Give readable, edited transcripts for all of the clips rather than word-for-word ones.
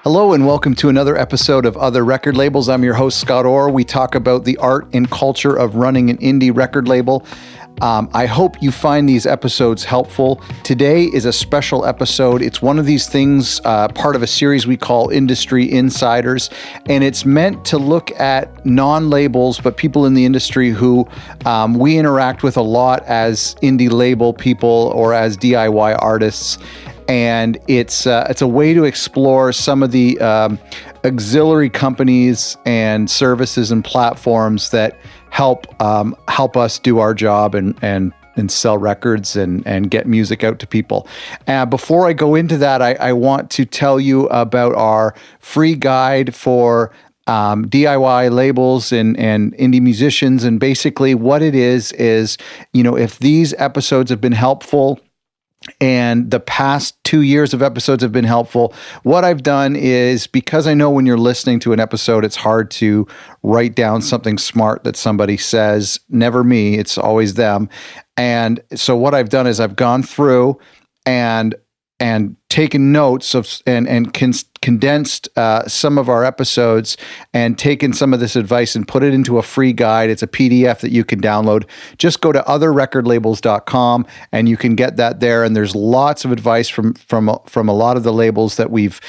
Hello and welcome to another episode of Other Record Labels. I'm your host, Scott Orr. We talk about the art and culture of running an indie record label. I hope you find these episodes helpful. Today is a special episode. It's one of these things, part of a series we call Industry Insiders, and it's meant to look at non-labels, but people in the industry who we interact with a lot as indie label people or as DIY artists. And it's a way to explore some of the auxiliary companies and services and platforms that help us do our job and sell records and get music out to people. Before I go into that, I want to tell you about our free guide for DIY labels and indie musicians. And basically what it is, if these episodes have been helpful, and the past 2 years of episodes have been helpful, what I've done is, because I know when you're listening to an episode, it's hard to write down something smart that somebody says, never me, it's always them. And so what I've done is I've gone through and taken notes of and condensed some of our episodes and taken some of this advice and put it into a free guide. It's a PDF that you can download. Just go to otherrecordlabels.com and you can get that there. And there's lots of advice from a lot of the labels that we've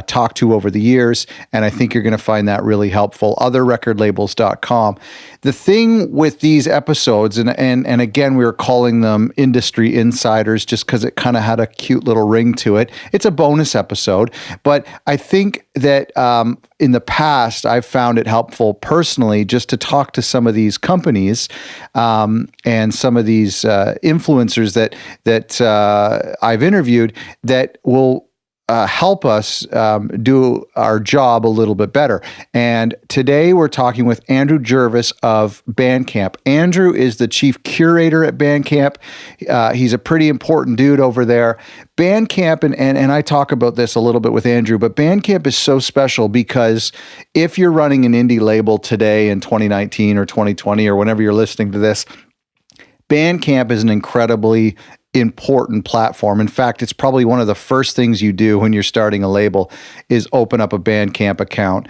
talked to over the years. And I think you're going to find that really helpful. Otherrecordlabels.com. The thing with these episodes, and again, we were calling them Industry Insiders just because it kind of had a cute little ring to it. It's a bonus episode, but I think that in the past, I've found it helpful personally just to talk to some of these companies and some of these influencers that I've interviewed that will help us do our job a little bit better. And today we're talking with Andrew Jervis of Bandcamp. Andrew is the chief curator at Bandcamp. He's a pretty important dude over there. Bandcamp, and I talk about this a little bit with Andrew, but Bandcamp is so special because if you're running an indie label today in 2019 or 2020 or whenever you're listening to this, Bandcamp is an incredibly important platform. In fact, it's probably one of the first things you do when you're starting a label is open up a Bandcamp account.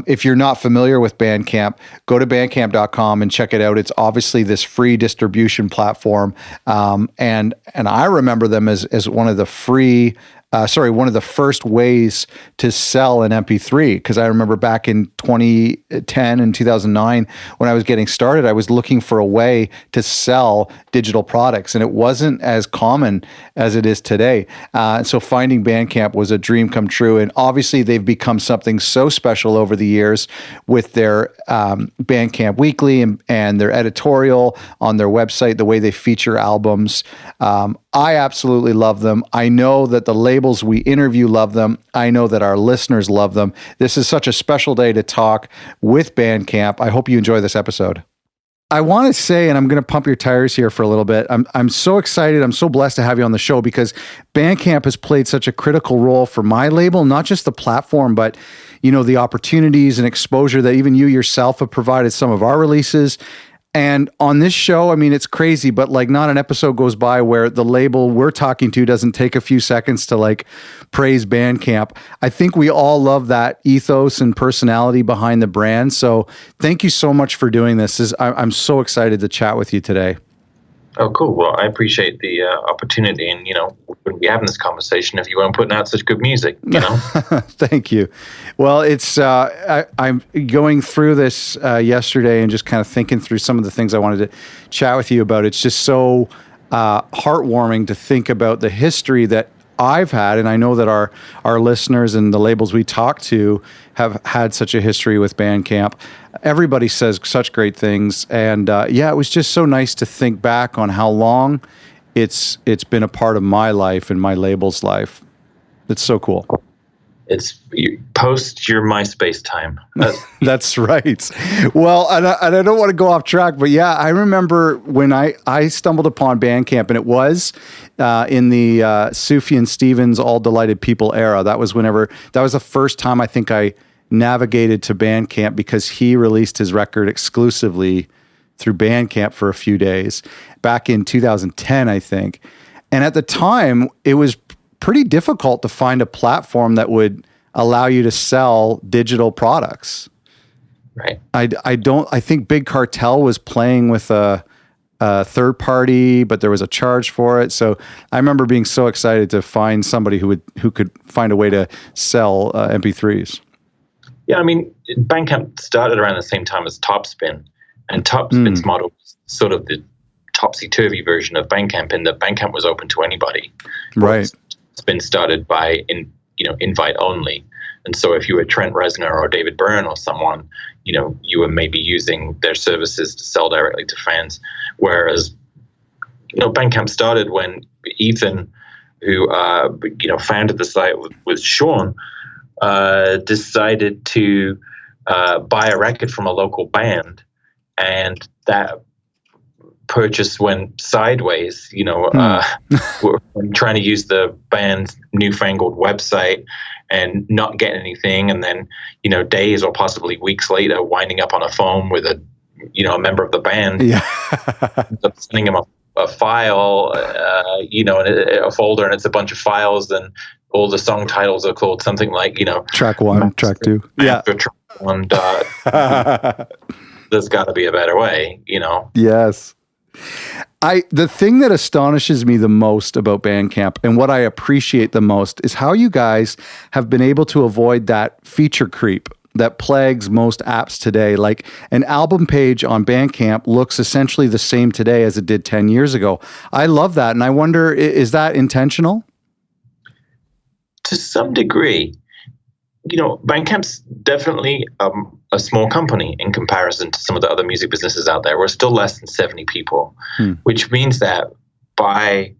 If you're not familiar with Bandcamp, go to bandcamp.com and check it out. It's obviously this free distribution platform. And I remember them as one of the one of the first ways to sell an MP3, because I remember back in 2010 and 2009, when I was getting started, I was looking for a way to sell digital products, and it wasn't as common as it is today. So finding Bandcamp was a dream come true, and obviously they've become something so special over the years with their Bandcamp Weekly and their editorial on their website, the way they feature albums. I absolutely love them. I know that the labels we interview love them. I know that our listeners love them. This is such a special day to talk with Bandcamp. I hope you enjoy this episode. I want to say, and I'm going to pump your tires here for a little bit, I'm so excited. I'm so blessed to have you on the show because Bandcamp has played such a critical role for my label, not just the platform, but the opportunities and exposure that even you yourself have provided some of our releases. And on this show, I mean, it's crazy, but not an episode goes by where the label we're talking to doesn't take a few seconds to praise Bandcamp. I think we all love that ethos and personality behind the brand. So thank you so much for doing this. I'm so excited to chat with you today. Oh, cool. Well, I appreciate the opportunity, and we wouldn't be having this conversation if you weren't putting out such good music. Thank you. Well, it's I'm going through this yesterday and just kind of thinking through some of the things I wanted to chat with you about. It's just so heartwarming to think about the history that I've had, and I know that our listeners and the labels we talk to have had such a history with Bandcamp. Everybody says such great things, and it was just so nice to think back on how long it's been a part of my life and my label's life. It's so cool. It's post your MySpace time. That's right. Well, and I don't want to go off track, but yeah, I remember when I stumbled upon Bandcamp, and it was in the Sufjan Stevens All Delighted People era. That was the first time I think I navigated to Bandcamp because he released his record exclusively through Bandcamp for a few days back in 2010, I think. And at the time, it was pretty difficult to find a platform that would allow you to sell digital products. Right. I think Big Cartel was playing with a third party, but there was a charge for it. So I remember being so excited to find somebody who could find a way to sell MP3s. Yeah, I mean, Bandcamp started around the same time as Topspin, and Topspin's model was sort of the topsy-turvy version of Bandcamp, in that Bandcamp was open to anybody. Right. Topspin started by invite only, and so if you were Trent Reznor or David Byrne or someone, you were maybe using their services to sell directly to fans. Whereas, Bandcamp started when Ethan, who founded the site with Sean, decided to buy a record from a local band, and that purchase went sideways. When trying to use the band's newfangled website and not getting anything, and then days or possibly weeks later winding up on a phone with a member of the band, sending him a file, a folder, and it's a bunch of files, and all the song titles are called something like track 1, track 2, track 1. There's got to be a better way, Yes. The thing that astonishes me the most about Bandcamp, and what I appreciate the most, is how you guys have been able to avoid that feature creep that plagues most apps today. Like, an album page on Bandcamp looks essentially the same today as it did 10 years ago. I love that. And I wonder, is that intentional? To some degree. Bandcamp's definitely a small company in comparison to some of the other music businesses out there. We're still less than 70 people, which means that by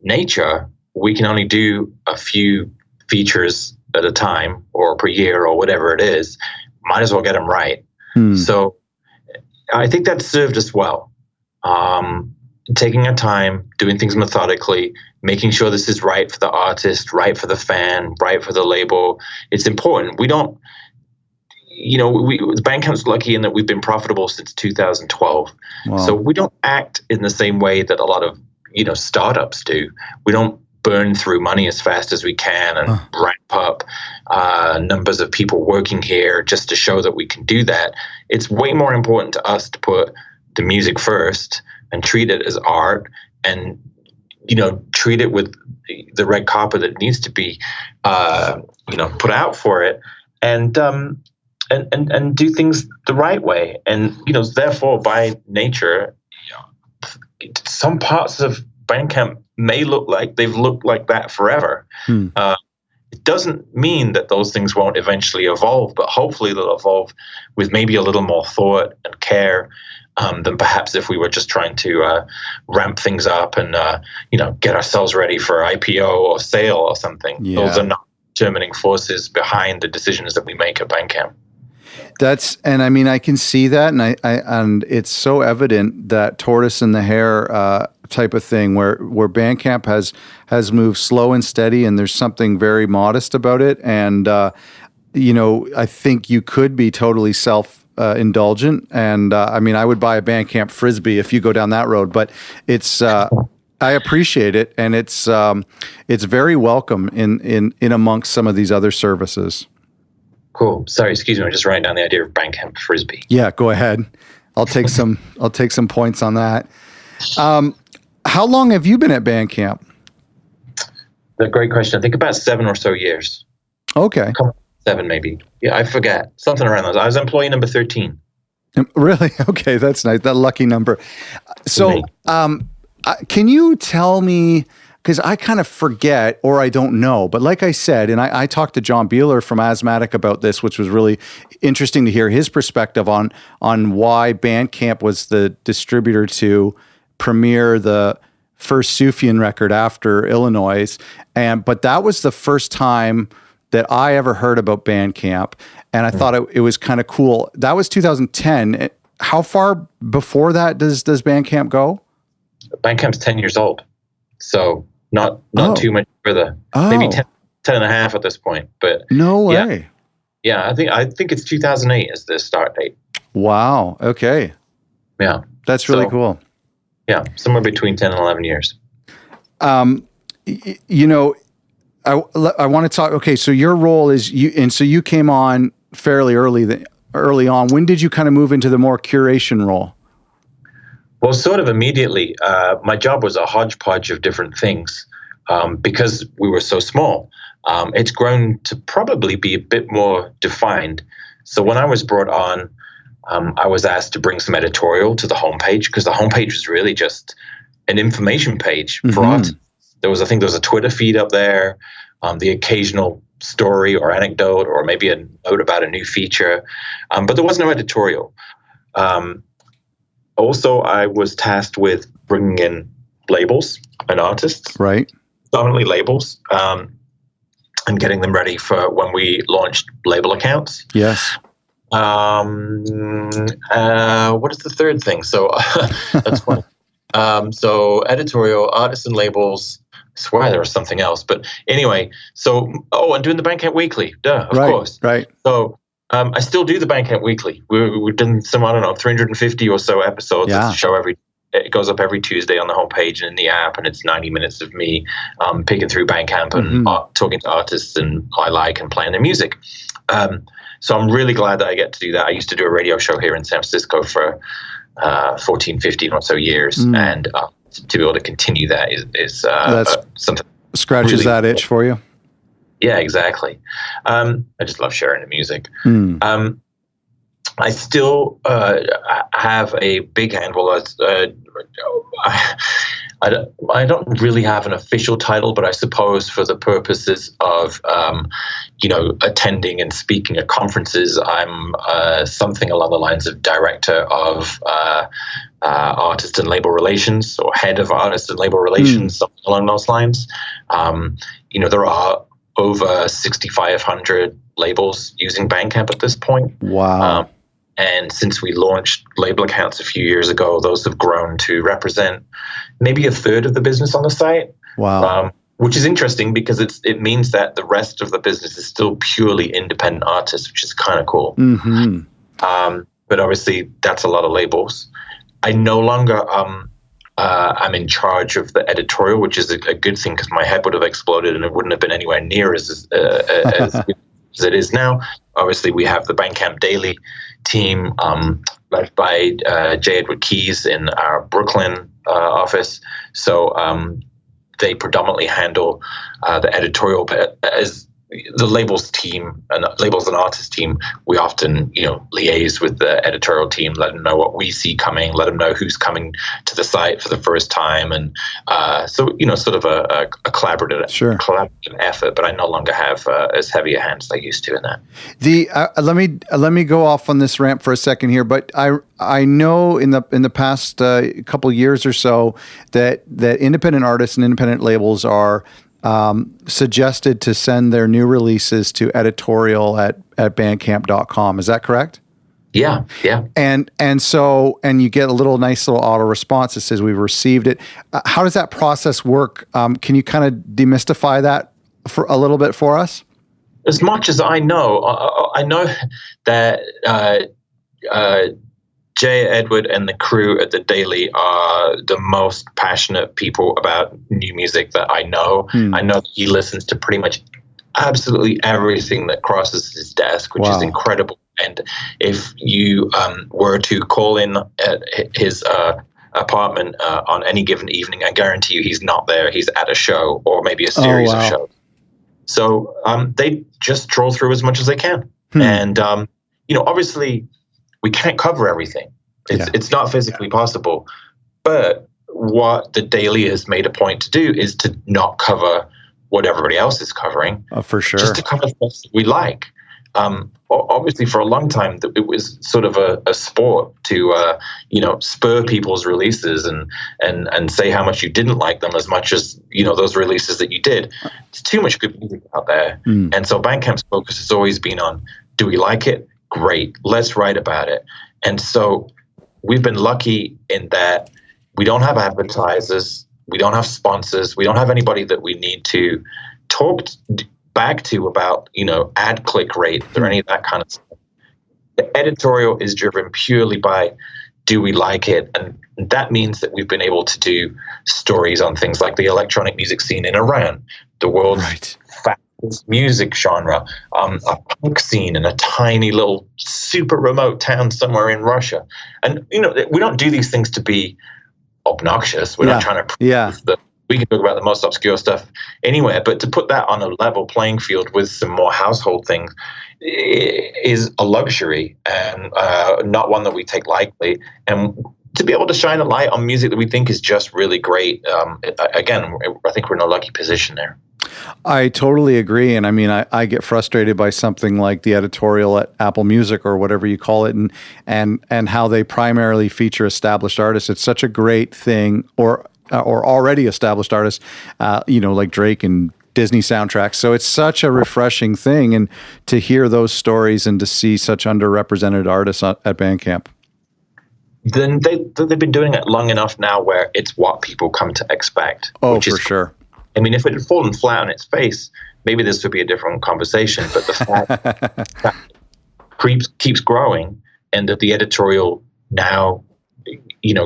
nature, we can only do a few features at a time or per year or whatever it is. Might as well get them right. So I think that served us well. Taking our time, doing things methodically, making sure this is right for the artist, right for the fan, right for the label. It's important. We don't, Bandcamp's lucky in that we've been profitable since 2012. Wow. So we don't act in the same way that a lot of, startups do. We don't burn through money as fast as we can and ramp up numbers of people working here just to show that we can do that. It's way more important to us to put the music first and treat it as art, and treat it with the red carpet that needs to be put out for it, and do things the right way. And therefore, by nature, some parts of Bandcamp may look like they've looked like that forever. It doesn't mean that those things won't eventually evolve, but hopefully they'll evolve with maybe a little more thought and care than perhaps if we were just trying to ramp things up and get ourselves ready for IPO or sale or something. Yeah. Those are not determining forces behind the decisions that we make at Bandcamp. And I mean, I can see that, and it's so evident that tortoise and the hare type of thing, where Bandcamp has moved slow and steady, and there's something very modest about it. And I think you could be totally indulgent, and I mean, I would buy a Bandcamp Frisbee if you go down that road. But it's I appreciate it, and it's very welcome in amongst some of these other services. Cool. Sorry, excuse me. I'm just writing down the idea of Bandcamp Frisbee. Yeah, go ahead. I'll take some points on that. How long have you been at Bandcamp? That's a great question. I think about 7 or so years. Okay. 7 maybe. Yeah, I forget. Something around those. I was employee number 13. Really? Okay, that's nice. That lucky number. So, can you tell me, because I kind of forget or I don't know, but like I said, and I talked to John Beeler from Asthmatic about this, which was really interesting to hear his perspective on why Bandcamp was the distributor to premiere the first Sufjan record after Illinois. But that was the first time that I ever heard about Bandcamp, and I thought it was kind of cool. That was 2010. How far before that does Bandcamp go? Bandcamp's 10 years old, so not too much further. Maybe 10 and a half at this point. But no way. Yeah, I think it's 2008 is the start date. Wow. Okay. Yeah, that's really cool. Yeah, somewhere between 10 and 11 years. I want to talk. Okay, so your role is so you came on fairly early on. When did you kind of move into the more curation role? Well, sort of immediately. My job was a hodgepodge of different things because we were so small. It's grown to probably be a bit more defined. So when I was brought on, I was asked to bring some editorial to the homepage because the homepage was really just an information page for artists. There was a Twitter feed up there, the occasional story or anecdote, or maybe a note about a new feature, but there was no editorial. Also, I was tasked with bringing in labels and artists, right? Dominantly labels, and getting them ready for when we launched label accounts. Yes. What is the third thing? So that's funny. So editorial, artists and labels. I swear there was something else, but anyway. So and doing the Bandcamp Weekly, of course. Right. So I still do the Bandcamp Weekly. We've done some 350 or so episodes. Yeah. It's a show it goes up every Tuesday on the homepage and in the app, and it's 90 minutes of me picking through Bandcamp and talking to artists and I like and playing their music. So I'm really glad that I get to do that. I used to do a radio show here in San Francisco for 14, 15 or so years, and to be able to continue that is something scratches really that itch for you. Yeah, exactly. I just love sharing the music. I still have a big hand. Well, I don't really have an official title, but I suppose for the purposes of attending and speaking at conferences, I'm something along the lines of director of artist and label relations, or head of artist and label relations, something along those lines. There are over 6,500 labels using Bandcamp at this point. Wow. And since we launched label accounts a few years ago, those have grown to represent maybe a third of the business on the site. Wow. Which is interesting because it means that the rest of the business is still purely independent artists, which is kind of cool. But obviously, that's a lot of labels. I no longer I'm in charge of the editorial, which is a good thing because my head would have exploded and it wouldn't have been anywhere near as good as it is now. Obviously, we have the Bandcamp Daily team led by J. Edward Keyes in our Brooklyn office. So they predominantly handle the editorial, but as the labels team and labels and artists team, we often, liaise with the editorial team, let them know what we see coming, let them know who's coming to the site for the first time. And so, sort of a collaborative effort, but I no longer have as heavy a hand as I used to in that. Let me go off on this rant for a second here, but I know in the past couple of years or so that independent artists and independent labels are suggested to send their new releases to editorial at bandcamp.com. Is that correct? Yeah. And you get a nice little auto response that says we've received it. How does that process work? Can you kind of demystify that for a little bit for us? As much as I know that J. Edward and the crew at the Daily are the most passionate people about new music that I know. I know that he listens to pretty much absolutely everything that crosses his desk, which is incredible. And if you were to call in at his apartment on any given evening, I guarantee you he's not there. He's at a show or maybe a series of shows. So they just troll through as much as they can. And, obviously, we can't cover everything. It's not physically possible. But what the Daily has made a point to do is to not cover what everybody else is covering. Oh, for sure. Just to cover things that we like. Obviously, for a long time, it was sort of a sport to, spur people's releases and say how much you didn't like them as much as, those releases that you did. There's too much good music out there. And so Bandcamp's focus has always been on, do we like it? Great. Let's write about it. And so we've been lucky in that we don't have advertisers, we don't have sponsors, we don't have anybody that we need to talk back to about, ad click rate or any of that kind of stuff. The editorial is driven purely by, do we like it? And that means that we've been able to do stories on things like the electronic music scene in Iran, the world's this music genre, a punk scene in a tiny little super remote town somewhere in Russia. And, we don't do these things to be obnoxious. We're not trying to prove that we can talk about the most obscure stuff anywhere, but to put that on a level playing field with some more household things is a luxury, and not one that we take lightly. And to be able to shine a light on music that we think is just really great, again, I think we're in a lucky position there. I totally agree. And I mean, I get frustrated by something like the editorial at Apple Music or whatever you call it, and how they primarily feature established artists. It's such a great thing, or already established artists, like Drake and Disney soundtracks. So it's such a refreshing thing, and to hear those stories and to see such underrepresented artists at Bandcamp. Then they've been doing it long enough now where it's what people come to expect. Oh, for sure. I mean, if it had fallen flat on its face, maybe this would be a different conversation. But the fact that keeps growing, and that the editorial now,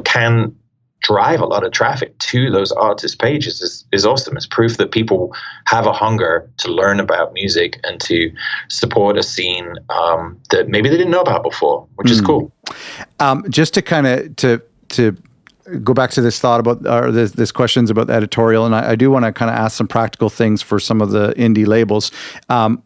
can drive a lot of traffic to those artist pages is awesome. It's proof that people have a hunger to learn about music and to support a scene that maybe they didn't know about before, which is cool. Just to kind of to go back to this thought about, or this questions about the editorial, and I do want to kind of ask some practical things for some of the indie labels.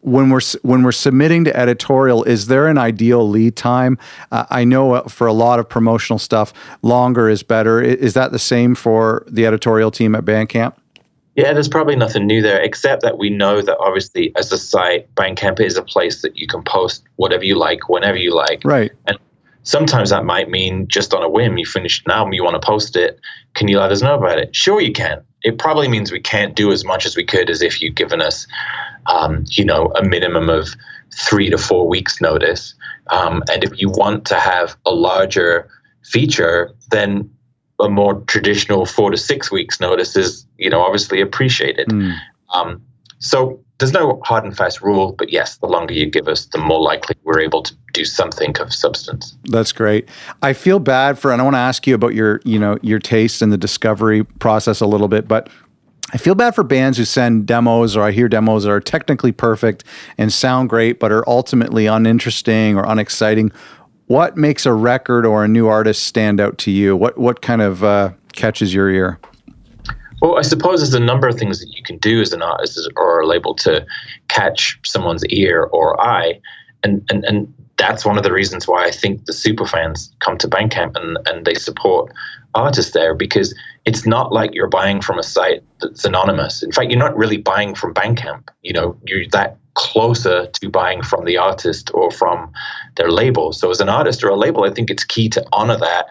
When we're submitting to editorial, is there an ideal lead time? I know for a lot of promotional stuff, longer is better. Is that the same for the editorial team at Bandcamp? Yeah, there's probably nothing new there, except that we know that obviously as a site, Bandcamp is a place that you can post whatever you like, whenever you like. Right. And sometimes that might mean just on a whim, you finished an album, you want to post it. Can you let us know about it? Sure, you can. It probably means we can't do as much as we could as if you'd given us, a minimum of 3 to 4 weeks notice. And if you want to have a larger feature, then a more traditional 4 to 6 weeks notice is, obviously appreciated. So there's no hard and fast rule, but yes, the longer you give us, the more likely we're able to do something of substance. That's great. I feel bad and I want to ask you about your taste in the discovery process a little bit, but I feel bad for bands who send demos, or I hear demos that are technically perfect and sound great, but are ultimately uninteresting or unexciting. What makes a record or a new artist stand out to you? What kind of catches your ear? Well, I suppose there's a number of things that you can do as an artist or a label to catch someone's ear or eye. And that's one of the reasons why I think the superfans come to Bandcamp and they support artists there, because it's not like you're buying from a site that's anonymous. In fact, you're not really buying from Bandcamp. You're that closer to buying from the artist or from their label. So as an artist or a label, I think it's key to honor that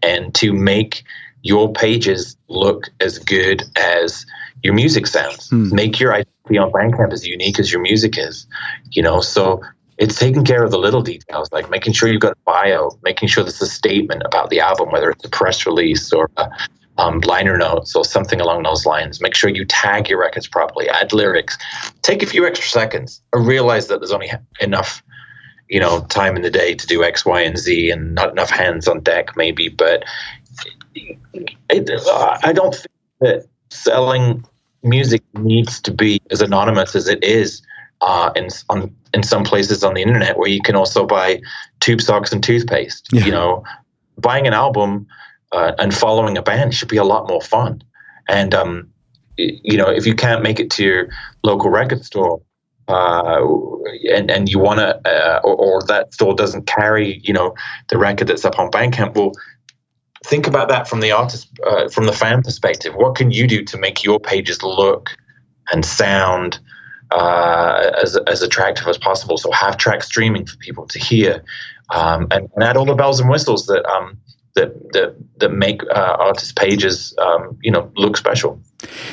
and to make your pages look as good as your music sounds. Make your identity on Bandcamp as unique as your music is, so it's taking care of the little details, like making sure you've got a bio, making sure there's a statement about the album, whether it's a press release or liner notes or something along those lines. Make sure you tag your records properly, add lyrics, take a few extra seconds. I realize that there's only enough time in the day to do X, Y, and Z, and not enough hands on deck maybe, but I don't think that selling music needs to be as anonymous as it is in some places on the internet, where you can also buy tube socks and toothpaste. Yeah. Buying an album and following a band should be a lot more fun. And if you can't make it to your local record store, and you want to, or that store doesn't carry, the record that's up on Bandcamp, well, think about that from the artist, from the fan perspective. What can you do to make your pages look and sound as attractive as possible? So have track streaming for people to hear, and add all the bells and whistles that make artist pages, look special.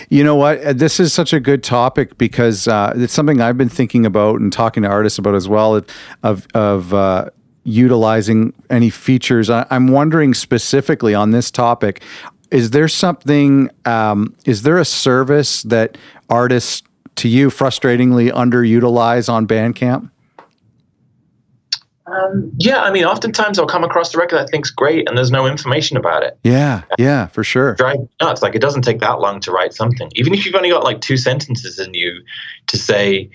You know what? This is such a good topic because it's something I've been thinking about and talking to artists about as well, of utilizing any features. I'm wondering specifically on this topic, is there something, is there a service that artists, to you, frustratingly underutilize on Bandcamp? Yeah, I mean, oftentimes I'll come across the record I think's great, and there's no information about it. Yeah, for sure. Drive me nuts. Like, it doesn't take that long to write something, even if you've only got like 2 sentences in you to say,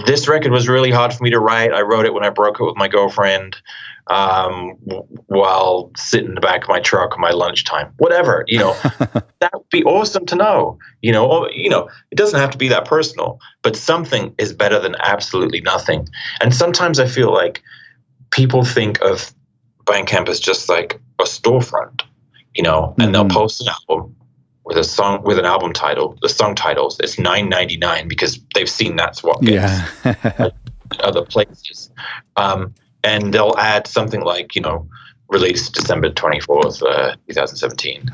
this record was really hard for me to write. I wrote it when I broke up with my girlfriend, while sitting in the back of my truck on my lunchtime. Whatever, that would be awesome to know. Or, it doesn't have to be that personal, but something is better than absolutely nothing. And sometimes I feel like people think of Bandcamp as just like a storefront, and they'll post an album with a song with an album title. The song titles, it's $9.99 because they've seen that's what gets other places. And they'll add something like, released December 24th, 2017.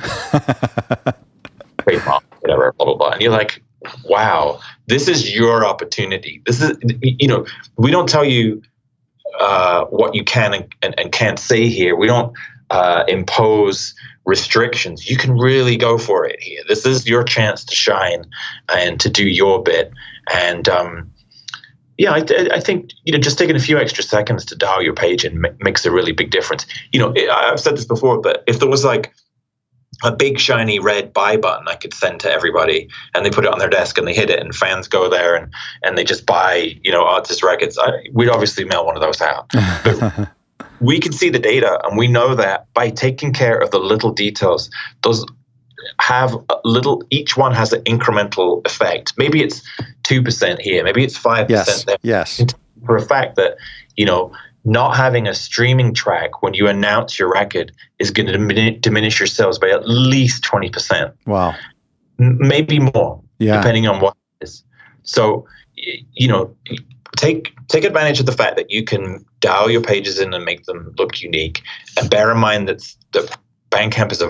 Trademark, whatever, blah, blah, blah. And you're like, wow, this is your opportunity. This is, we don't tell you what you can and can't say here. We don't impose restrictions. You can really go for it here. This is your chance to shine and to do your bit. And I think just taking a few extra seconds to dial your page in makes a really big difference. I've said this before, but if there was like a big shiny red buy button I could send to everybody, and they put it on their desk and they hit it, and fans go there and they just buy artist records, we'd obviously mail one of those out. But we can see the data, and we know that by taking care of the little details, those have each one has an incremental effect. Maybe it's 2% here, maybe it's 5% there. Yes. For a fact that, not having a streaming track when you announce your record is going to diminish your sales by at least 20%. Wow. Maybe more, depending on what it is. So, take advantage of the fact that you can dial your pages in and make them look unique. And bear in mind that Bandcamp is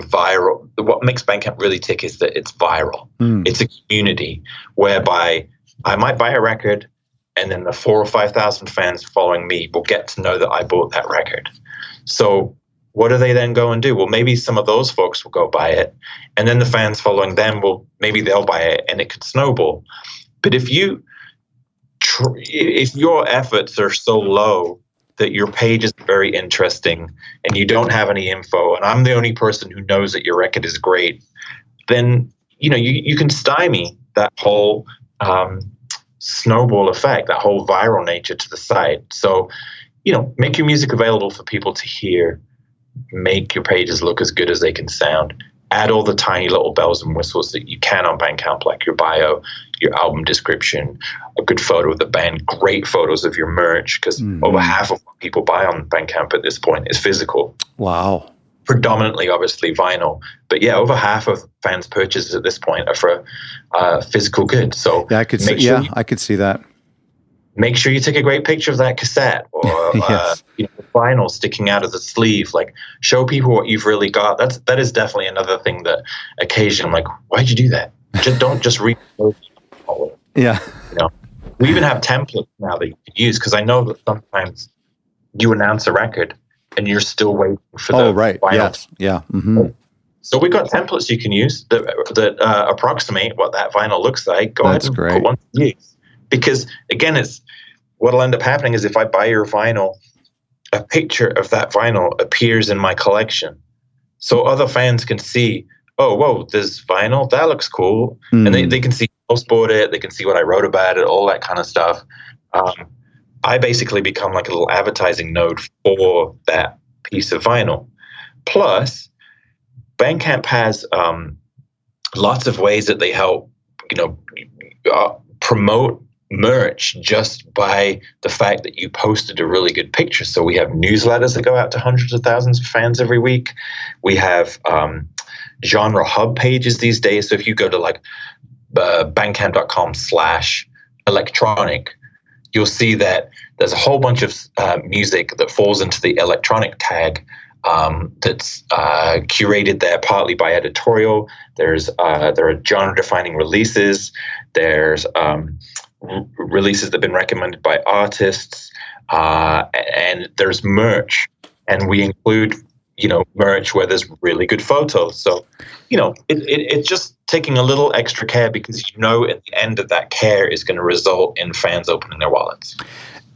what makes Bandcamp really tick is that it's viral. It's a community whereby I might buy a record, and then the 4,000 or 5,000 fans following me will get to know that I bought that record. So what do they then go and do? Well, maybe some of those folks will go buy it, and then the fans following them maybe they'll buy it, and it could snowball. But if your efforts are so low that your page is very interesting and you don't have any info, and I'm the only person who knows that your record is great, then you can stymie that whole snowball effect, that whole viral nature to the site. So, make your music available for people to hear, make your pages look as good as they can sound, add all the tiny little bells and whistles that you can on Bandcamp, like your bio, your album description, a good photo of the band, great photos of your merch, because over half of what people buy on Bandcamp at this point is physical. Wow. Predominantly, obviously, vinyl. But over half of fans' purchases at this point are for physical goods. So I could see that. Make sure you take a great picture of that cassette or Yes. the vinyl sticking out of the sleeve. Like, show people what you've really got. That is definitely another thing that occasionally I'm like, why'd you do that? Don't just read. Yeah. We even have templates now that you can use, because I know that sometimes you announce a record and you're still waiting for the vinyl. Yes. Yeah. Mm-hmm. So we've got templates you can use that approximate what that vinyl looks like. Go ahead and put one to use. Because again, what'll end up happening is if I buy your vinyl, a picture of that vinyl appears in my collection. So other fans can see, oh, whoa, this vinyl, that looks cool. And they can see who bought it, they can see what I wrote about it, all that kind of stuff. I basically become like a little advertising node for that piece of vinyl. Plus, Bandcamp has lots of ways that they help, promote merch just by the fact that you posted a really good picture. So we have newsletters that go out to hundreds of thousands of fans every week. We have genre hub pages these days. So if you go to like bandcamp.com/electronic, you'll see that there's a whole bunch of music that falls into the electronic tag that's curated there partly by editorial. There are genre-defining releases. There's releases that have been recommended by artists, and there's merch. And we include, merch where there's really good photos. So, it's just taking a little extra care, because at the end of that care is going to result in fans opening their wallets.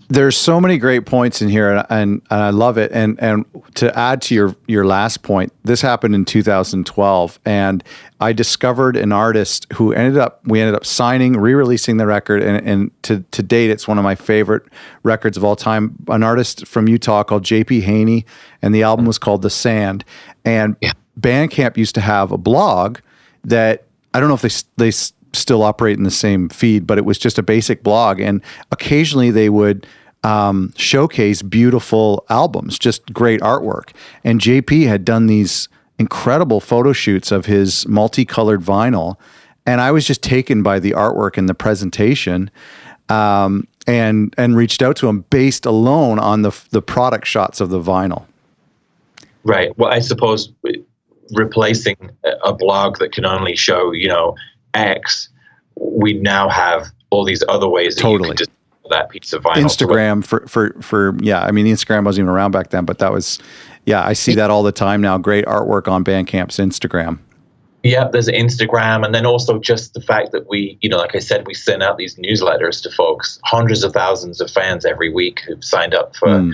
There's so many great points in here, and I love it. And to add to your last point, this happened in 2012, and I discovered an artist who we ended up signing, re-releasing the record, and to date, it's one of my favorite records of all time. An artist from Utah called J.P. Haney, and the album was called The Sand. And Bandcamp used to have a blog that I don't know if they still operate in the same feed, but it was just a basic blog, and occasionally they would showcase beautiful albums, just great artwork. And JP had done these incredible photo shoots of his multicolored vinyl, and I was just taken by the artwork and the presentation, and reached out to him based alone on the product shots of the vinyl. Right. Well, I suppose replacing a blog that can only show, X, we now have all these other ways that you can just that piece of vinyl. Instagram for I mean, Instagram wasn't even around back then, but that was, I see that all the time now. Great artwork on Bandcamp's Instagram. Yeah, there's Instagram, and then also just the fact that we, like I said, we send out these newsletters to folks, hundreds of thousands of fans every week who've signed up for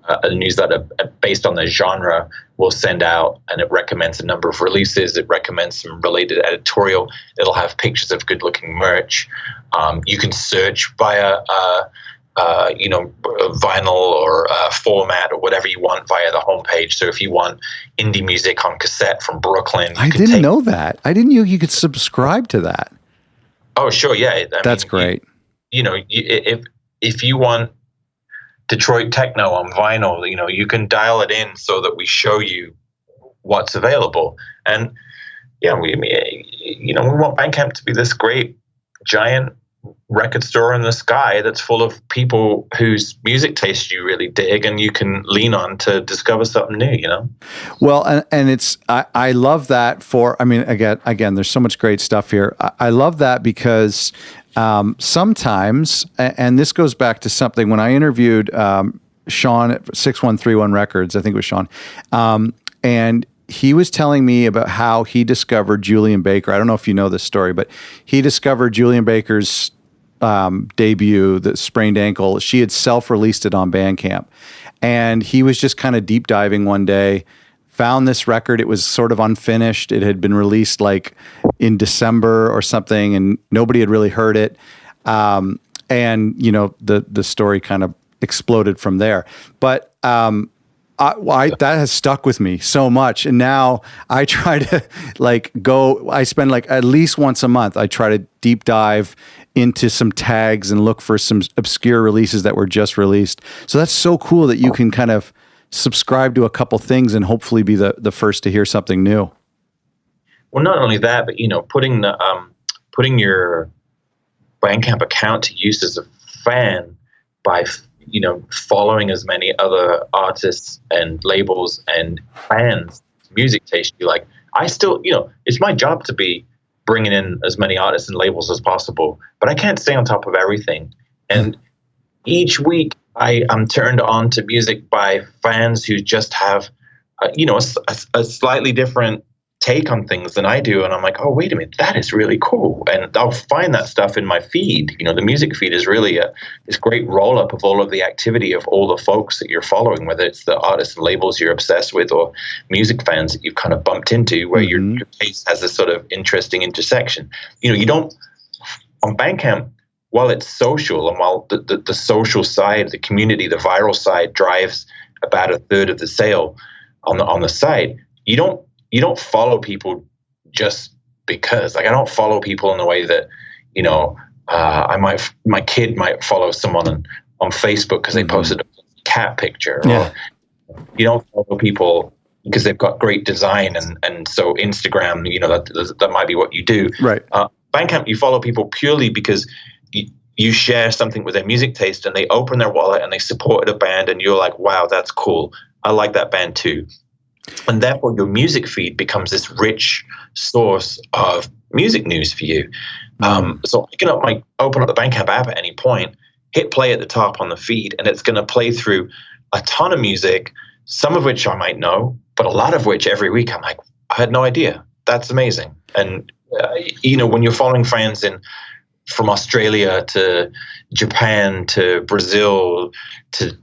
a newsletter based on the genre. We'll send out, and it recommends a number of releases. It recommends some related editorial. It'll have pictures of good-looking merch. You can search via, vinyl or format or whatever you want via the homepage. So if you want indie music on cassette from Brooklyn, I didn't know that. I didn't know you could subscribe to that. Oh, sure, yeah. That's great. If you want Detroit techno on vinyl, you can dial it in so that we show you what's available. And we want Bandcamp to be this great giant record store in the sky that's full of people whose music taste you really dig and you can lean on to discover something new, Well, and it's, I love that again, there's so much great stuff here. I love that because sometimes, and this goes back to something when I interviewed Sean at 6131 Records, I think it was Sean, and he was telling me about how he discovered Julian Baker. I don't know if you know this story, but he discovered Julian Baker's debut, The Sprained Ankle. She had self-released it on Bandcamp, and he was just kind of deep diving one day, found this record. It was sort of unfinished. It had been released like in December or something, and nobody had really heard it. And the story kind of exploded from there. But that has stuck with me so much. And now I try to I spend at least once a month, I try to deep dive into some tags and look for some obscure releases that were just released. So that's so cool that you can kind of subscribe to a couple things and hopefully be the first to hear something new. Well, not only that, but putting your Bandcamp account to use as a fan by following as many other artists and labels and fans, music taste you like. I still, it's my job to be bringing in as many artists and labels as possible, but I can't stay on top of everything. And each week I'm turned on to music by fans who just have, a slightly different take on things than I do. And I'm like, oh, wait a minute, that is really cool. And I'll find that stuff in my feed. The music feed is really this great roll up of all of the activity of all the folks that you're following, whether it's the artists and labels you're obsessed with or music fans that you've kind of bumped into where your taste has this sort of interesting intersection. You don't, on Bandcamp, while it's social and while the social side, the community, the viral side drives about a third of the sale on the site, you don't follow people just because. I don't follow people in the way that, my kid might follow someone on Facebook because they posted a cat picture. Yeah. Or you don't follow people because they've got great design and so Instagram, that might be what you do. Right. Bandcamp, you follow people purely because you share something with their music taste and they open their wallet and they supported a band and you're like, wow, that's cool. I like that band too. And therefore your music feed becomes this rich source of music news for you. So you can open up the Bandcamp app at any point, hit play at the top on the feed, and it's going to play through a ton of music, some of which I might know, but a lot of which every week I'm like, I had no idea. That's amazing. And, when you're following fans in from Australia to Japan to Brazil to,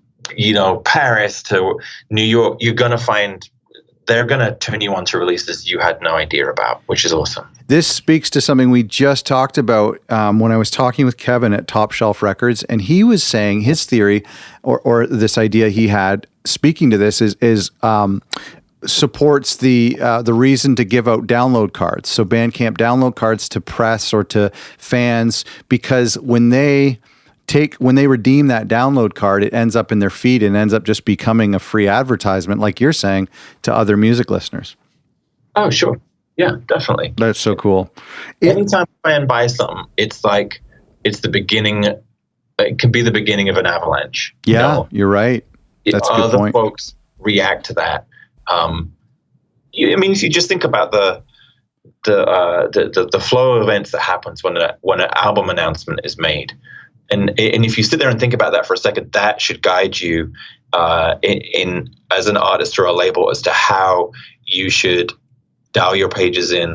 Paris to New York, you're going to find they're going to turn you on to releases you had no idea about, which is awesome. This speaks to something we just talked about when I was talking with Kevin at Top Shelf Records, and he was saying his theory or this idea he had speaking to this is supports the reason to give out download cards. So Bandcamp download cards to press or to fans, because when they redeem that download card, it ends up in their feed and ends up just becoming a free advertisement, like you're saying, to other music listeners. Oh, sure. Yeah, definitely. That's so cool. Anytime a fan buys something, it's like it's the beginning. It can be the beginning of an avalanche. Yeah, you're right. That's a good point. Other folks react to that. If you just think about the flow of events that happens when an album announcement is made, and if you sit there and think about that for a second, that should guide you in as an artist or a label as to how you should dial your pages in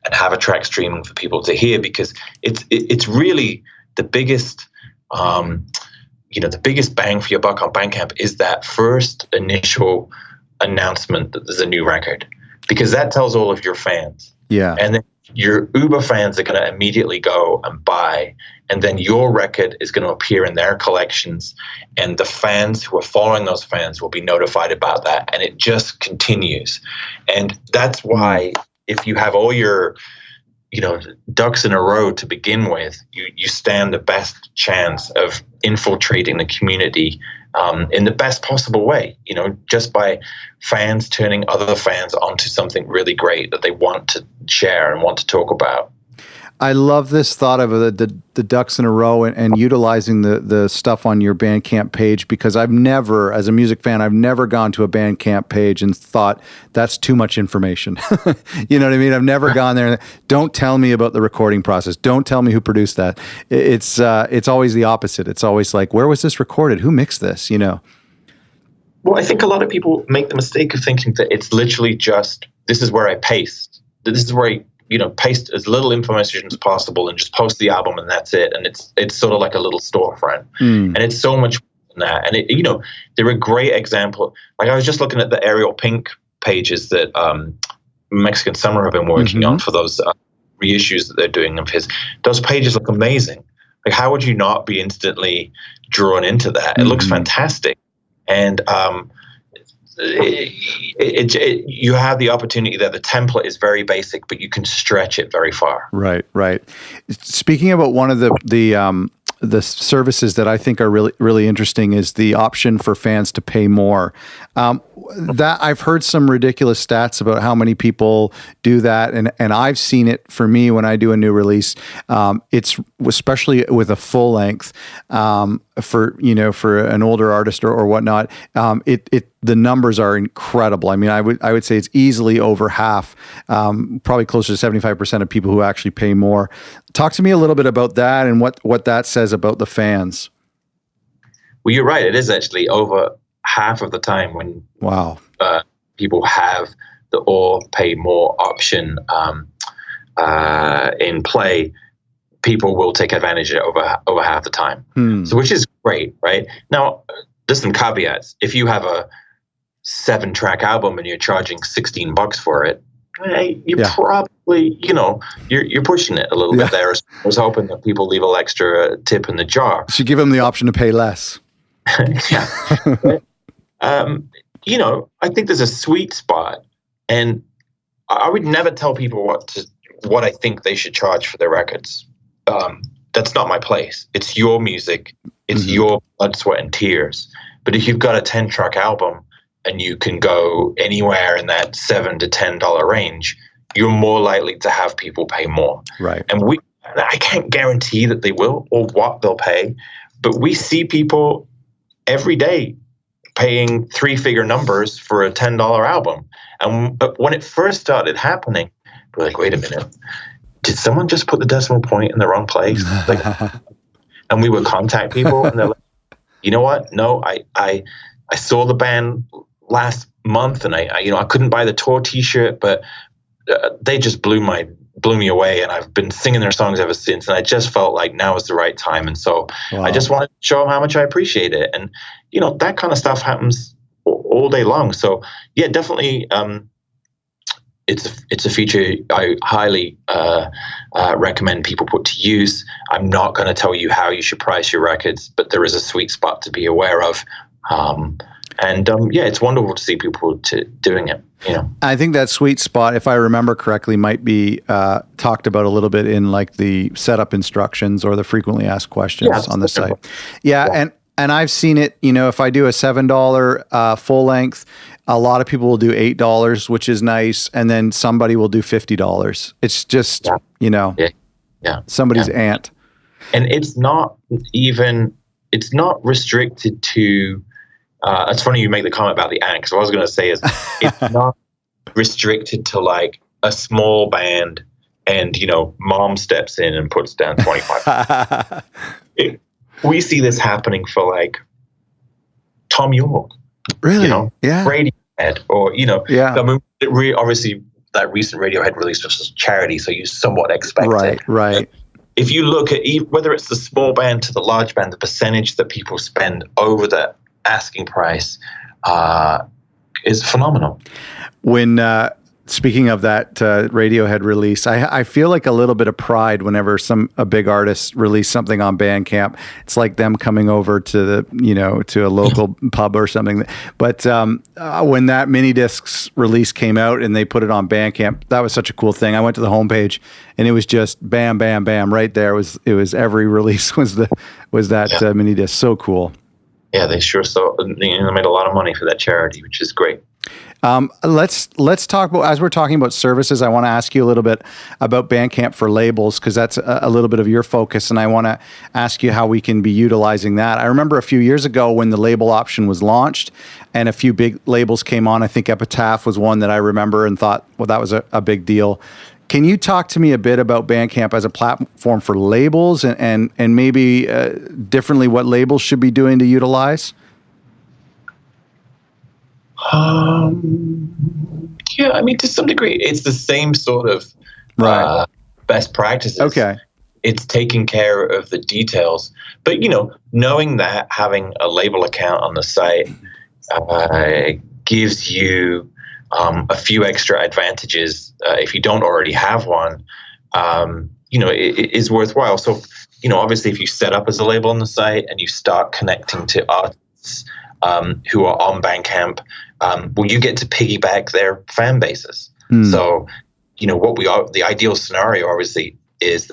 and have a track streaming for people to hear, because it's really the biggest the biggest bang for your buck on Bandcamp is that first initial announcement that there's a new record, because that tells all of your fans. Yeah. And then your Uber fans are going to immediately go and buy, and then your record is going to appear in their collections, and the fans who are following those fans will be notified about that, and it just continues. And that's why if you have all your ducks in a row to begin with, you stand the best chance of infiltrating the community in the best possible way, just by fans turning other fans onto something really great that they want to share and want to talk about. I love this thought of the ducks in a row and utilizing the stuff on your Bandcamp page, because I've never, as a music fan, I've never gone to a Bandcamp page and thought that's too much information. You know what I mean? I've never gone there and don't tell me about the recording process. Don't tell me who produced that. It's always the opposite. It's always like, where was this recorded? Who mixed this? Well, I think a lot of people make the mistake of thinking that it's literally just, this is where I paste. This is where I paste as little information as possible and just post the album and that's it. And it's sort of like a little storefront. And it's so much more than that. And they're a great example. Like I was just looking at the Ariel Pink pages that Mexican Summer have been working on for those reissues that they're doing of his. Those pages look amazing. Like, how would you not be instantly drawn into that? It looks fantastic. And you have the opportunity there. The template is very basic, but you can stretch it very far. Right. Speaking about one of the services that I think are really, really interesting is the option for fans to pay more. That I've heard some ridiculous stats about how many people do that, and I've seen it for me when I do a new release. It's especially with a full length for an older artist or whatnot. The numbers are incredible. I mean, I would say it's easily over half, probably closer to 75% of people who actually pay more. Talk to me a little bit about that and what that says about the fans. Well, you're right. It is actually over half of the time when people have the or pay more option in play, people will take advantage of it over half the time. So, which is great, right? Now, there's some caveats. If you have a 7-track album and you're charging $16 for it, you probably, you're pushing it a little bit there. I was hoping that people leave a little extra tip in the jar. You should give them the option to pay less. But, I think there's a sweet spot, and I would never tell people what I think they should charge for their records. That's not my place. It's your music. It's your blood, sweat, and tears. But if you've got a 10-track album and you can go anywhere in that $7 to $10 range, you're more likely to have people pay more. Right. And I can't guarantee that they will or what they'll pay, but we see people every day paying 3-figure numbers for a $10 album. But when it first started happening, we're like, wait a minute, did someone just put the decimal point in the wrong place? And we would contact people, and they're like, you know what? No, I saw the band last month, and I couldn't buy the tour T-shirt, but they just blew my blew me away, and I've been singing their songs ever since. And I just felt like now is the right time, and so I just wanted to show them how much I appreciate it. And that kind of stuff happens all day long. So yeah, definitely, it's a feature I highly recommend people put to use. I'm not going to tell you how you should price your records, but there is a sweet spot to be aware of. It's wonderful to see people doing it. I think that sweet spot, if I remember correctly, might be talked about a little bit in like the setup instructions or the frequently asked questions on the site. Yeah. And I've seen it, if I do a $7 full length, a lot of people will do $8, which is nice. And then somebody will do $50. It's just, somebody's aunt. And it's not restricted to, it's funny you make the comment about the ant, because what I was going to say is it's not restricted to like a small band and, mom steps in and puts down 25. We see this happening for like Tom York. Really? Radiohead, or, I mean, obviously that recent Radiohead release was charity, so you somewhat expect it. Right. If you look at whether it's the small band to the large band, the percentage that people spend over the asking price is phenomenal. When speaking of that Radiohead release, I feel like a little bit of pride whenever a big artist release something on Bandcamp. It's like them coming over to to a local pub or something. But when that mini discs release came out and they put it on Bandcamp, that was such a cool thing. I went to the homepage and it was just bam, bam, bam right there. It was every release was that mini disc. So cool. Yeah, they sure they made a lot of money for that charity, which is great. Let's talk about, as we're talking about services, I want to ask you a little bit about Bandcamp for labels, because that's a little bit of your focus, and I want to ask you how we can be utilizing that. I remember a few years ago when the label option was launched and a few big labels came on. I think Epitaph was one that I remember and thought, well, that was a big deal. Can you talk to me a bit about Bandcamp as a platform for labels and maybe differently what labels should be doing to utilize? Yeah, I mean, to some degree, it's the same sort of best practices. Okay. It's taking care of the details. But, knowing that having a label account on the site gives you a few extra advantages if you don't already have one, it is worthwhile. So, obviously, if you set up as a label on the site and you start connecting to artists who are on Bandcamp, you get to piggyback their fan bases. So, the ideal scenario obviously is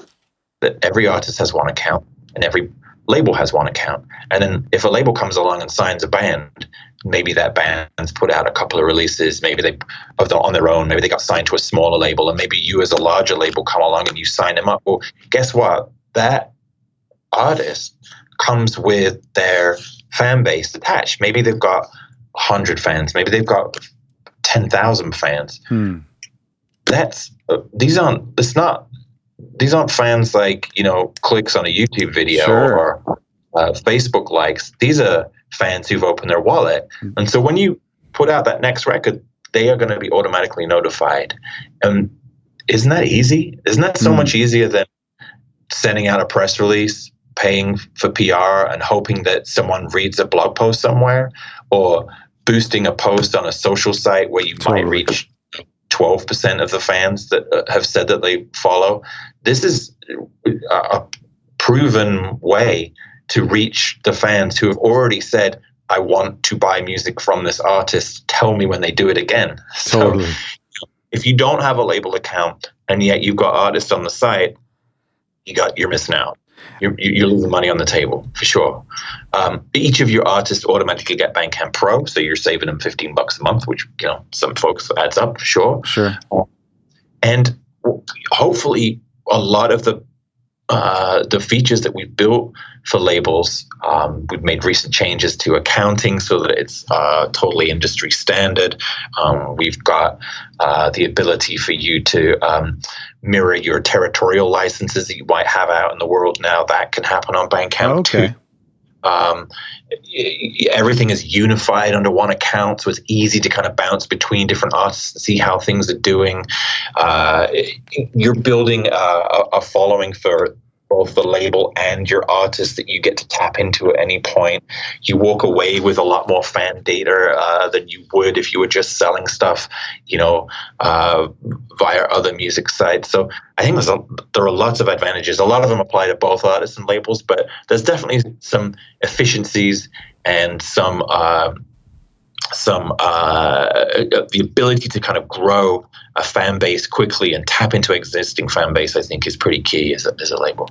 that every artist has one account and every label has one account. And then if a label comes along and signs a band, maybe that band's put out a couple of releases, maybe they on their own, maybe they got signed to a smaller label, and maybe you as a larger label come along and you sign them up. Well, guess what? That artist comes with their fan base attached. Maybe they've got 100 fans, maybe they've got 10,000 fans. These aren't fans like, clicks on a YouTube video or Facebook likes. These are fans who've opened their wallet. And so when you put out that next record, they are going to be automatically notified. And isn't that easy? Isn't that so much easier than sending out a press release, paying for PR and hoping that someone reads a blog post somewhere, or boosting a post on a social site where you might reach 12% of the fans that have said that they follow? This is a proven way to reach the fans who have already said, I want to buy music from this artist. Tell me when they do it again. Totally. So if you don't have a label account and yet you've got artists on the site, you're missing out. You're losing money on the table for sure. Each of your artists automatically get Bandcamp Pro, so you're saving them $15 a month, which some folks adds up for sure. Sure. And hopefully, a lot of the features that we've built for labels, we've made recent changes to accounting so that it's totally industry standard. We've got the ability for you to mirror your territorial licenses that you might have out in the world now. That can happen on Bandcamp too. Everything is unified under one account, so it's easy to kind of bounce between different artists and see how things are doing. You're building a following for both the label and your artist that you get to tap into at any point. You walk away with a lot more fan data than you would if you were just selling stuff, via other music sites. So I think there are lots of advantages. A lot of them apply to both artists and labels, but there's definitely some efficiencies and some the ability to kind of grow a fan base quickly and tap into existing fan base, I think, is pretty key as a label.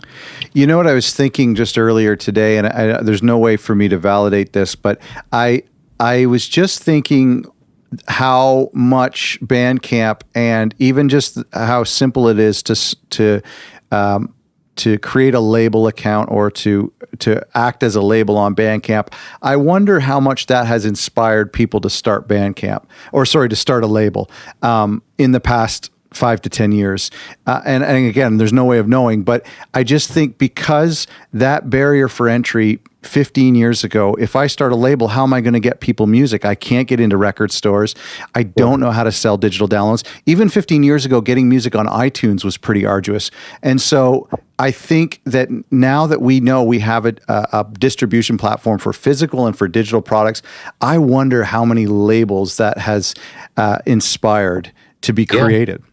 You know what I was thinking just earlier today, and there's no way for me to validate this, but I was just thinking how much Bandcamp, and even just how simple it is to create a label account or to act as a label on Bandcamp. I wonder how much that has inspired people to start to start a label in the past 5 to 10 years. And again, there's no way of knowing, but I just think because that barrier for entry 15 years ago, if I start a label, how am I going to get people music? I can't get into record stores. I don't know how to sell digital downloads. Even 15 years ago, getting music on iTunes was pretty arduous. And so I think that now that we know we have a distribution platform for physical and for digital products, I wonder how many labels that has inspired to be created. Yeah.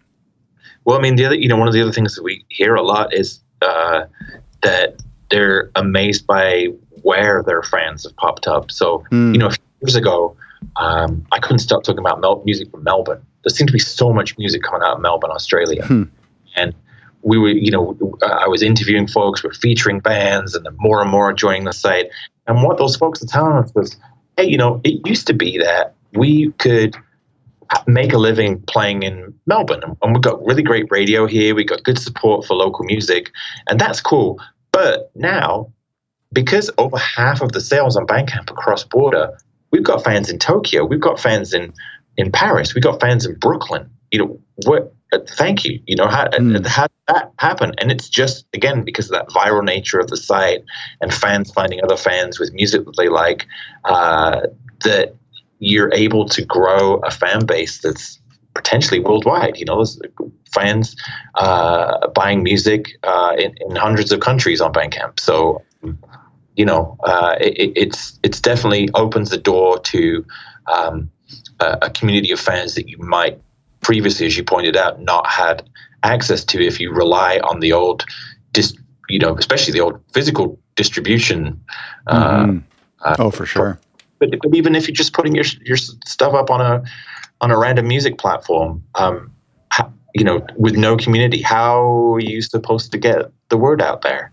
Well, I mean, one of the other things that we hear a lot is that they're amazed by where their fans have popped up. So, a few years ago, I couldn't stop talking about music from Melbourne. There seemed to be so much music coming out of Melbourne, Australia. And we were, I was interviewing folks, we're featuring bands, and then more and more joining the site. And what those folks are telling us was, hey, it used to be that we could make a living playing in Melbourne. And we've got really great radio here. We got good support for local music, and that's cool. But now, because over half of the sales on Bandcamp are cross-border, we've got fans in Tokyo, we've got fans in Paris, we've got fans in Brooklyn. Thank you. How did that happen? And it's just, again, because of that viral nature of the site and fans finding other fans with music that they like, that you're able to grow a fan base that's potentially worldwide. There's fans buying music in hundreds of countries on Bandcamp. So, it's definitely opens the door to a community of fans that you might previously, as you pointed out, not had access to if you rely on the old, especially the old physical distribution. For sure. But even if you're just putting your stuff up on a random music platform, with no community, how are you supposed to get the word out there?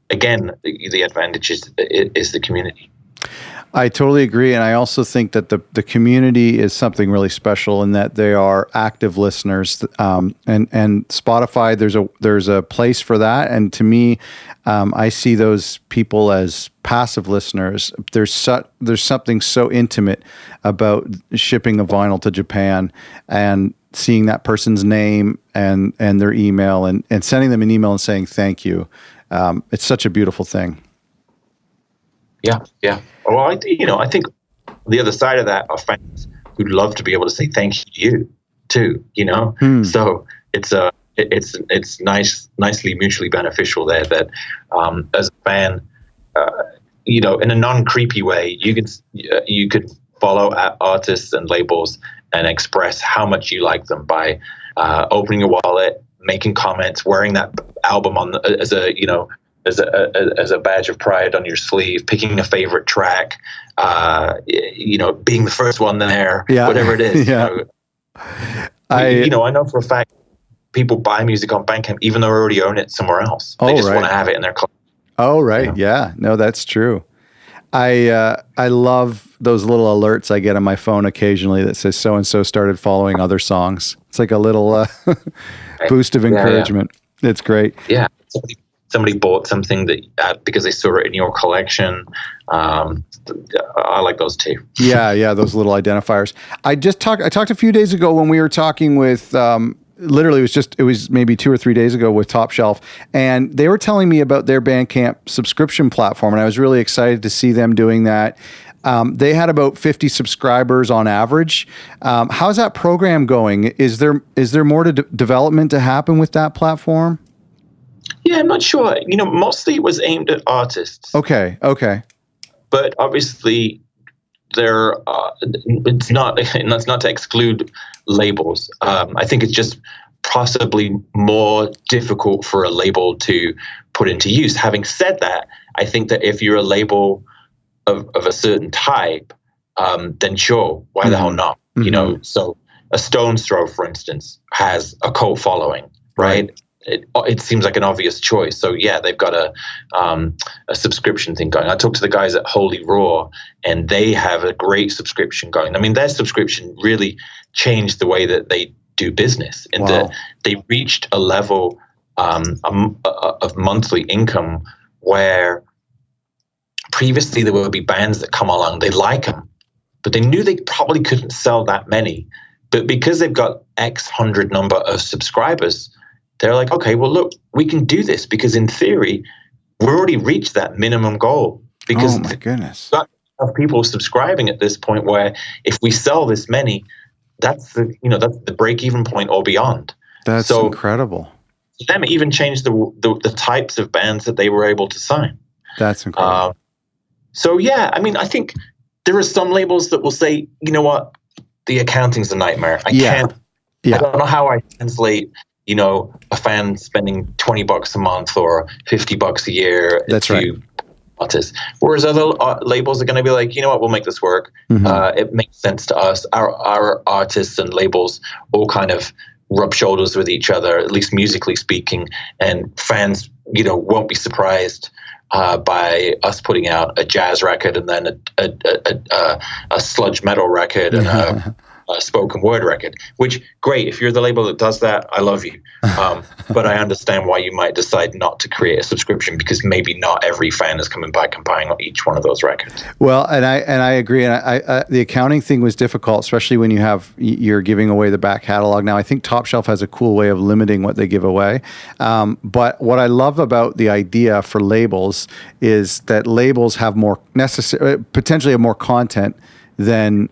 Again, the advantage is the community. I totally agree, and I also think that the community is something really special in that they are active listeners. And Spotify, there's a place for that, and to me, I see those people as passive listeners. There's something so intimate about shipping a vinyl to Japan and seeing that person's name and their email and sending them an email and saying thank you. It's such a beautiful thing. Yeah. Well, I think the other side of that are fans who'd love to be able to say thank you to you too. So it's nicely mutually beneficial there that as a fan, in a non-creepy way, you could follow as and labels and express how much you like them by opening your wallet, making comments, wearing that album as a badge of pride on your sleeve, picking a favorite track, being the first one there, whatever it is. I know for a fact people buy music on Bandcamp even though they already own it somewhere else. They just want to have it in their collection. Oh, right. Yeah. No, that's true. I love those little alerts I get on my phone occasionally that says so-and-so started following other songs. It's like a little boost of encouragement. Yeah. It's great. Yeah. Somebody bought something that because they saw it in your collection. I like those too. Yeah, those little identifiers. I talked a few days ago when we were talking with literally it was maybe 2 or 3 days ago with Top Shelf, and they were telling me about their Bandcamp subscription platform, and I was really excited to see them doing that. They had about 50 subscribers on average. How's that program going? Is there more development to happen with that platform? Yeah, I'm not sure. Mostly it was aimed at artists. Okay. But obviously, it's not to exclude labels. I think it's just possibly more difficult for a label to put into use. Having said that, I think that if you're a label of a certain type, then sure, why the hell not? So a Stone's Throw, for instance, has a cult following, right? It seems like an obvious choice. So yeah, they've got a subscription thing going. I talked to the guys at Holy Raw, and they have a great subscription going. I mean, their subscription really changed the way that they do business, and that they reached a level of monthly income where previously there would be bands that come along, they like them, but they knew they probably couldn't sell that many. But because they've got X hundred number of subscribers, they're like, okay, well, look, we can do this because in theory, we've already reached that minimum goal. Because oh my goodness, got enough people subscribing at this point where if we sell this many, that's the break-even point or beyond. That's so incredible. For them, it even changed the types of bands that they were able to sign. That's incredible. So yeah, I mean, I think there are some labels that will say, you know what, the accounting's a nightmare. I can't. I don't know how I translate a fan spending $20 a month or $50 a year to artists. Whereas other labels are going to be like, you know what, we'll make this work. It makes sense to us. Our artists and labels all kind of rub shoulders with each other, at least musically speaking, and fans, won't be surprised by us putting out a jazz record and then a sludge metal record and a spoken word record, which great. If you're the label that does that, I love you. But I understand why you might decide not to create a subscription, because maybe not every fan is coming back and buying each one of those records. Well, and I agree. And I the accounting thing was difficult, especially when you're giving away the back catalog. Now, I think Top Shelf has a cool way of limiting what they give away. But what I love about the idea for labels is that labels have potentially have more content than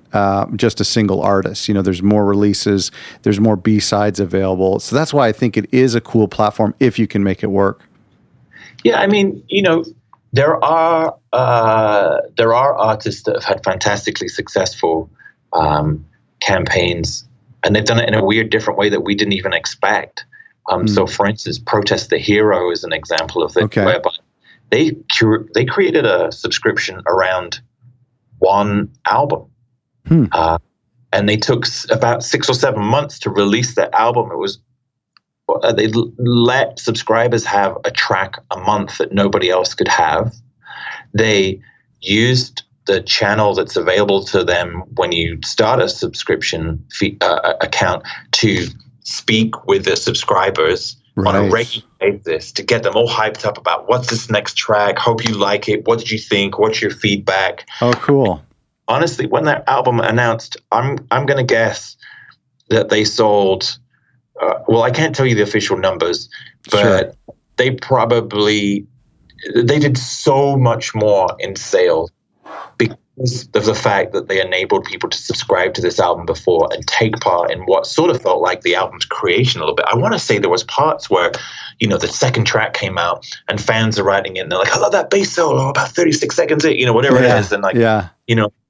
just a single artist. There's more releases, there's more B-sides available. So that's why I think it is a cool platform if you can make it work. Yeah, I mean, there are artists that have had fantastically successful campaigns, and they've done it in a weird, different way that we didn't even expect. So, for instance, Protest the Hero is an example of it, whereby they created a subscription around one album. And they took about 6 or 7 months to release that album. They let subscribers have a track a month that nobody else could have. They used the channel that's available to them when you start a subscription account to speak with the subscribers on a regular basis, to get them all hyped up about what's this next track, hope you like it, what did you think, what's your feedback. Oh, cool. Honestly, when that album announced, I'm going to guess that they sold, I can't tell you the official numbers, but they did so much more in sales because of the fact that they enabled people to subscribe to this album before and take part in what sort of felt like the album's creation a little bit. I want to say there was parts where, the second track came out and fans are writing in, and they're like, I love that bass solo, about 36 seconds, whatever it is. And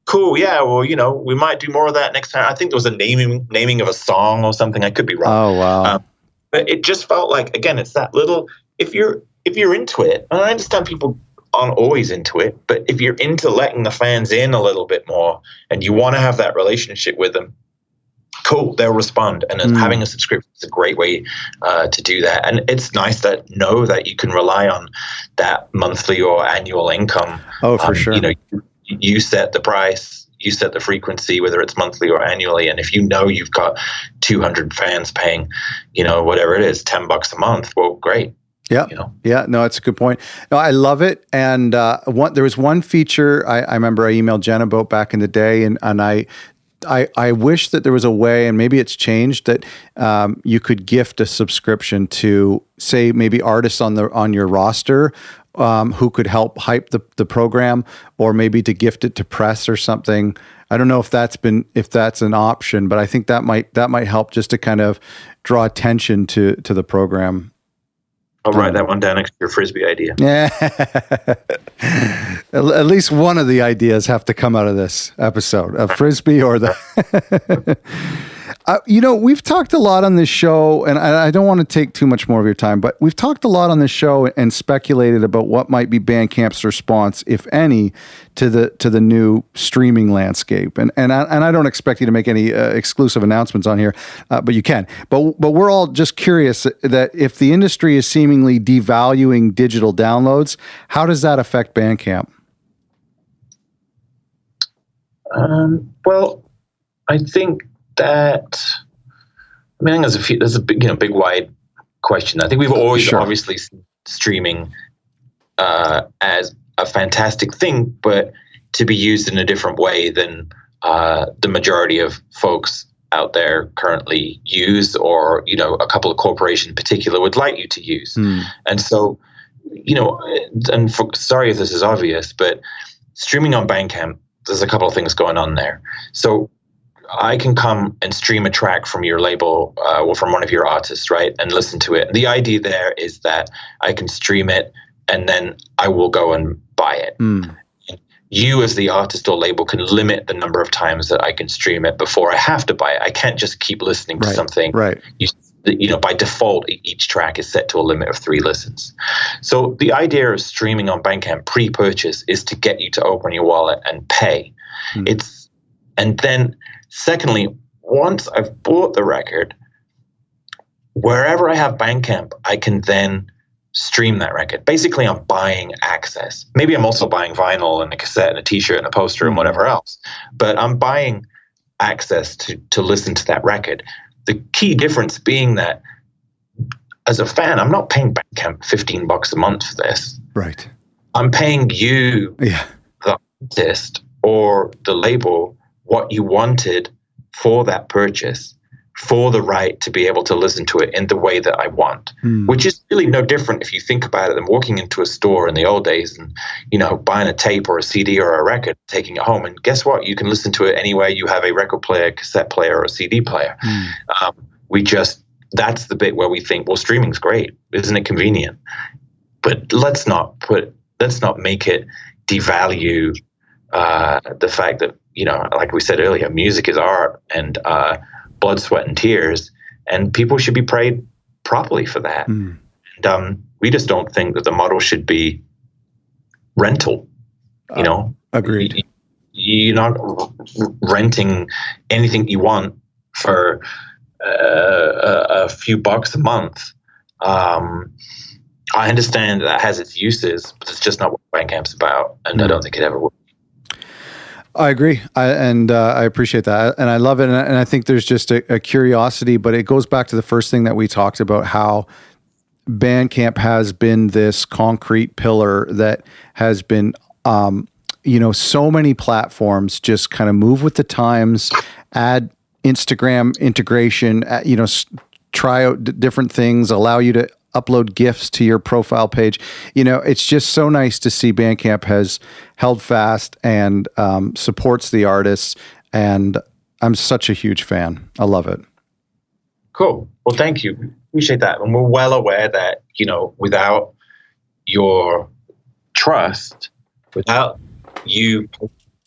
cool, yeah, well, we might do more of that next time. I think there was a naming of a song or something. I could be wrong. Oh, wow. But it just felt like, again, it's that little, if you're into it, and I understand people aren't always into it, but if you're into letting the fans in a little bit more and you want to have that relationship with them, cool, they'll respond. And having a subscription is a great way to do that. And it's nice to know that you can rely on that monthly or annual income. Oh, for sure. You set the price, you set the frequency, whether it's monthly or annually. And if you've got 200 fans paying, whatever it is, $10 a month, well, great. Yeah. Yeah. No, it's a good point. No, I love it. And there was one feature I remember I emailed Jen about back in the day, and I I wish that there was a way, and maybe it's changed, that you could gift a subscription to, say, maybe artists on your roster who could help hype the program, or maybe to gift it to press or something. I don't know if that's an option, but I think that might help just to kind of draw attention to the program. I'll write that one down next to your Frisbee idea. Yeah. At least one of the ideas have to come out of this episode, a Frisbee or the... we've talked a lot on this show, and I don't want to take too much more of your time, but we've talked a lot on this show and speculated about what might be Bandcamp's response, if any, to the new streaming landscape. And I don't expect you to make any exclusive announcements on here, but you can. But we're all just curious that if the industry is seemingly devaluing digital downloads, how does that affect Bandcamp? Well, I think that, I think there's a big wide question. I think we've always obviously seen streaming as a fantastic thing, but to be used in a different way than the majority of folks out there currently use, or a couple of corporations in particular would like you to use. And so, sorry if this is obvious, but streaming on Bandcamp, there's a couple of things going on there. So I can come and stream a track from your label or from one of your artists, right, and listen to it. The idea there is that I can stream it and then I will go and buy it. You as the artist or label can limit the number of times that I can stream it before I have to buy it. I can't just keep listening to something. Right. By default, each track is set to a limit of 3 listens. So the idea of streaming on Bandcamp pre-purchase is to get you to open your wallet and pay. And then secondly, once I've bought the record, wherever I have Bandcamp, I can then stream that record. Basically, I'm buying access. Maybe I'm also buying vinyl and a cassette and a t-shirt and a poster and whatever else, but I'm buying access to listen to that record. The key difference being that as a fan, I'm not paying Bandcamp $15 a month for this. Right. I'm paying you, the artist or the label, what you wanted for that purchase, for the right to be able to listen to it in the way that I want, which is really no different if you think about it than walking into a store in the old days and, buying a tape or a CD or a record, taking it home. And guess what? You can listen to it anywhere you have a record player, cassette player, or a CD player. That's the bit where we think, well, streaming's great. Isn't it convenient? But let's not make it devalue the fact that, like we said earlier, music is art and blood, sweat, and tears, and people should be paid properly for that. And we just don't think that the model should be rental. Agreed. You're not renting anything you want for a few bucks a month. I understand that has its uses, but it's just not what Bandcamp's about, and I don't think it ever will. I agree. I appreciate that. And I love it. And I think there's just a curiosity, but it goes back to the first thing that we talked about, how Bandcamp has been this concrete pillar that has been, so many platforms just kind of move with the times, add Instagram integration, try out different things, allow you to upload GIFs to your profile page. It's just so nice to see Bandcamp has held fast and supports the artists. And I'm such a huge fan. I love it. Cool. Well, thank you. Appreciate that. And we're well aware that, without your trust, without you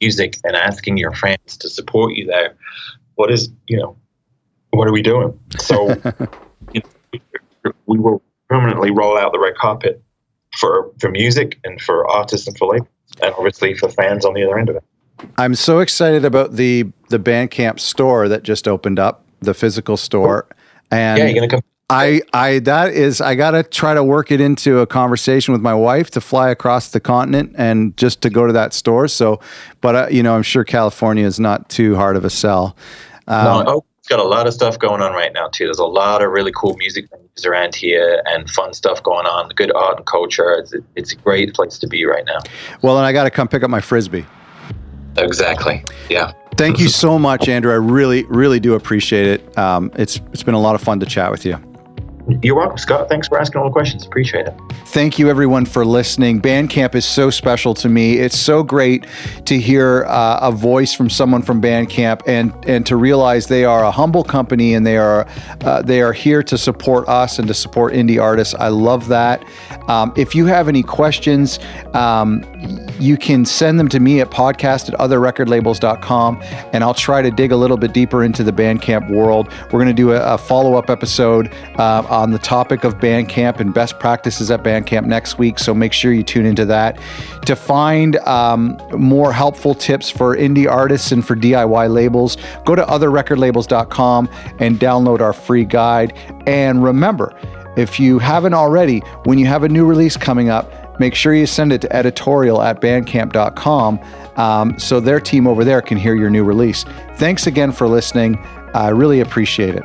music and asking your fans to support you there, what are we doing? So we will permanently roll out the red carpet for music and for artists and for labels, and obviously for fans on the other end of it. I'm so excited about the Bandcamp store that just opened up, the physical store. And you're gonna come. I got to try to work it into a conversation with my wife to fly across the continent and just to go to that store. So, but I'm sure California is not too hard of a sell. It's got a lot of stuff going on right now too. There's a lot of really cool music venues around here and fun stuff going on. Good art and culture. It's a great place to be right now. Well, and I got to come pick up my Frisbee. Exactly. Yeah. Thank you so much, Andrew. I really, really do appreciate it. It's been a lot of fun to chat with you. You're welcome, Scott. Thanks for asking all the questions. Appreciate it. Thank you, everyone, for listening. Bandcamp is so special to me. It's so great to hear a voice from someone from Bandcamp and to realize they are a humble company and they are here to support us and to support indie artists. I love that. If you have any questions, you can send them to me at podcast@otherrecordlabels.com, and I'll try to dig a little bit deeper into the Bandcamp world. We're going to do a follow-up episode on the topic of Bandcamp and best practices at Bandcamp next week, so make sure you tune into that. To find more helpful tips for indie artists and for DIY labels, go to otherrecordlabels.com and download our free guide. And remember, if you haven't already, when you have a new release coming up, make sure you send it to editorial@bandcamp.com so their team over there can hear your new release. Thanks again for listening. I really appreciate it.